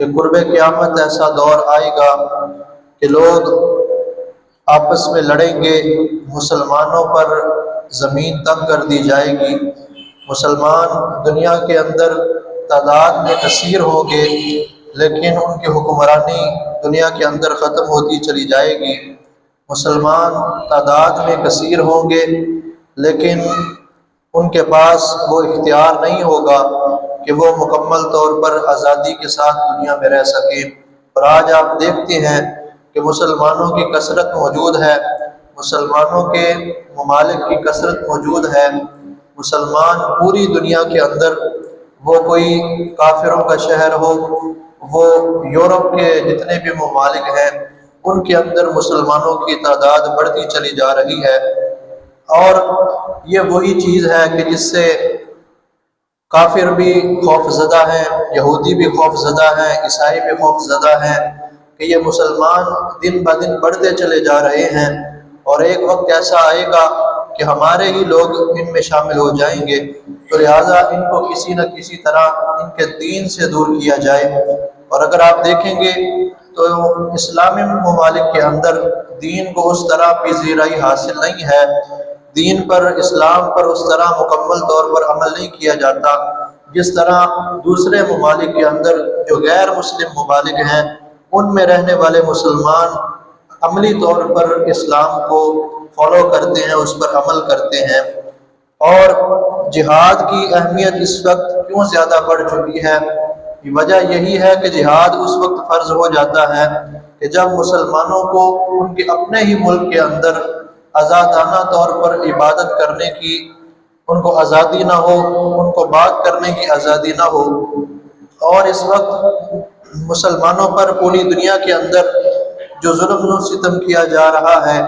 کہ قرب قیامت ایسا دور آئے گا کہ لوگ آپس میں لڑیں گے، مسلمانوں پر زمین تنگ کر دی جائے گی، مسلمان دنیا کے اندر تعداد میں کثیر ہوں گے لیکن ان کی حکمرانی دنیا کے اندر ختم ہوتی چلی جائے گی، مسلمان تعداد میں کثیر ہوں گے لیکن ان کے پاس وہ اختیار نہیں ہوگا کہ وہ مکمل طور پر آزادی کے ساتھ دنیا میں رہ سکیں۔ اور آج آپ دیکھتے ہیں کہ مسلمانوں کی کثرت موجود ہے، مسلمانوں کے ممالک کی کثرت موجود ہے، مسلمان پوری دنیا کے اندر، وہ کوئی کافروں کا شہر ہو، وہ یورپ کے جتنے بھی ممالک ہیں ان کے اندر مسلمانوں کی تعداد بڑھتی چلی جا رہی ہے۔ اور یہ وہی چیز ہے کہ جس سے کافر بھی خوف زدہ ہیں، یہودی بھی خوف زدہ ہیں، عیسائی بھی خوف زدہ ہیں کہ یہ مسلمان دن بہ دن بڑھتے چلے جا رہے ہیں اور ایک وقت ایسا آئے گا کہ ہمارے ہی لوگ ان میں شامل ہو جائیں گے، تو لہٰذا ان کو کسی نہ کسی طرح ان کے دین سے دور کیا جائے۔ اور اگر آپ دیکھیں گے تو اسلامی ممالک کے اندر دین کو اس طرح پذیرائی حاصل نہیں ہے، دین پر، اسلام پر اس طرح مکمل طور پر عمل نہیں کیا جاتا جس طرح دوسرے ممالک کے اندر جو غیر مسلم ممالک ہیں ان میں رہنے والے مسلمان عملی طور پر اسلام کو فالو کرتے ہیں، اس پر عمل کرتے ہیں۔ اور جہاد کی اہمیت اس وقت کیوں زیادہ بڑھ چکی ہے؟ وجہ یہی ہے کہ جہاد اس وقت فرض ہو جاتا ہے کہ جب مسلمانوں کو ان کے اپنے ہی ملک کے اندر آزادانہ طور پر عبادت کرنے کی ان کو آزادی نہ ہو، ان کو بات کرنے کی آزادی نہ ہو۔ اور اس وقت مسلمانوں پر پوری دنیا کے اندر جو ظلم و ستم کیا جا رہا ہے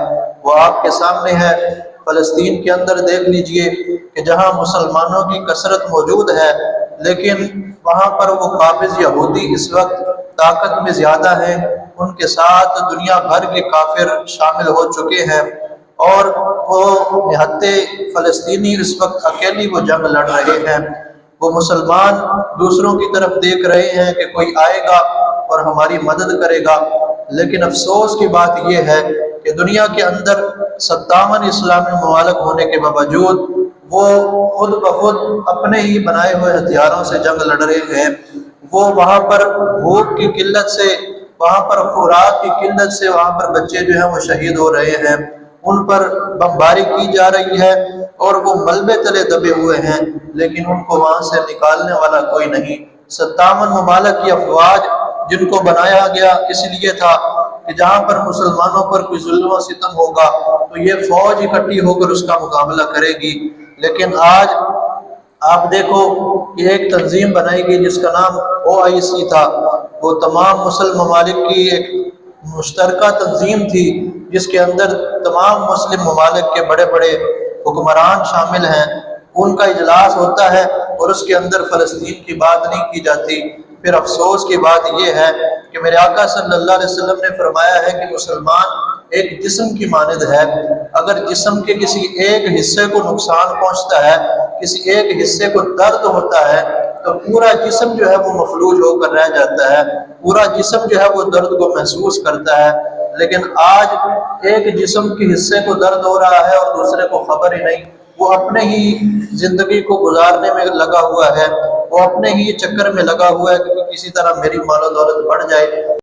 وہ آپ کے سامنے ہے۔ فلسطین کے اندر دیکھ لیجئے کہ جہاں مسلمانوں کی کثرت موجود ہے لیکن وہاں پر وہ قابض یہودی اس وقت طاقت میں زیادہ ہیں، ان کے ساتھ دنیا بھر کے کافر شامل ہو چکے ہیں اور وہ نہتے فلسطینی اس وقت اکیلی وہ جنگ لڑ رہے ہیں۔ وہ مسلمان دوسروں کی طرف دیکھ رہے ہیں کہ کوئی آئے گا اور ہماری مدد کرے گا، لیکن افسوس کی بات یہ ہے کہ دنیا کے اندر 57 اسلامی ممالک ہونے کے باوجود وہ خود بخود اپنے ہی بنائے ہوئے ہتھیاروں سے جنگ لڑ رہے ہیں۔ وہ وہاں پر بھوک کی قلت سے، وہاں پر خوراک کی قلت سے وہاں پر بچے جو ہیں وہ شہید ہو رہے ہیں، ان پر بمباری کی جا رہی ہے اور وہ ملبے تلے دبے ہوئے ہیں لیکن ان کو وہاں سے نکالنے والا کوئی نہیں۔ 57 ممالک کی افواج جن کو بنایا گیا اس لیے تھا کہ جہاں پر مسلمانوں پر کوئی ظلم و ستم ہوگا تو یہ فوج اکٹھی ہو کر اس کا مقابلہ کرے گی، لیکن آج آپ دیکھو کہ ایک تنظیم بنائی گئی جس کا نام OIC تھا، وہ تمام مسلم ممالک کی ایک مشترکہ تنظیم تھی جس کے اندر تمام مسلم ممالک کے بڑے بڑے حکمران شامل ہیں، ان کا اجلاس ہوتا ہے اور اس کے اندر فلسطین کی بات نہیں کی جاتی۔ پھر افسوس کی بات یہ ہے کہ میرے آقا صلی اللہ علیہ وسلم نے فرمایا ہے کہ مسلمان ایک جسم کی مانند ہے، اگر جسم کے کسی ایک حصے کو نقصان پہنچتا ہے، کسی ایک حصے کو درد ہوتا ہے تو پورا جسم جو ہے وہ مفلوج ہو کر رہ جاتا ہے، پورا جسم جو ہے وہ درد کو محسوس کرتا ہے۔ لیکن آج ایک جسم کے حصے کو درد ہو رہا ہے اور دوسرے کو خبر ہی نہیں، وہ اپنے ہی زندگی کو گزارنے میں لگا ہوا ہے، وہ اپنے ہی چکر میں لگا ہوا ہے کہ کسی طرح میری مال و دولت بڑھ جائے۔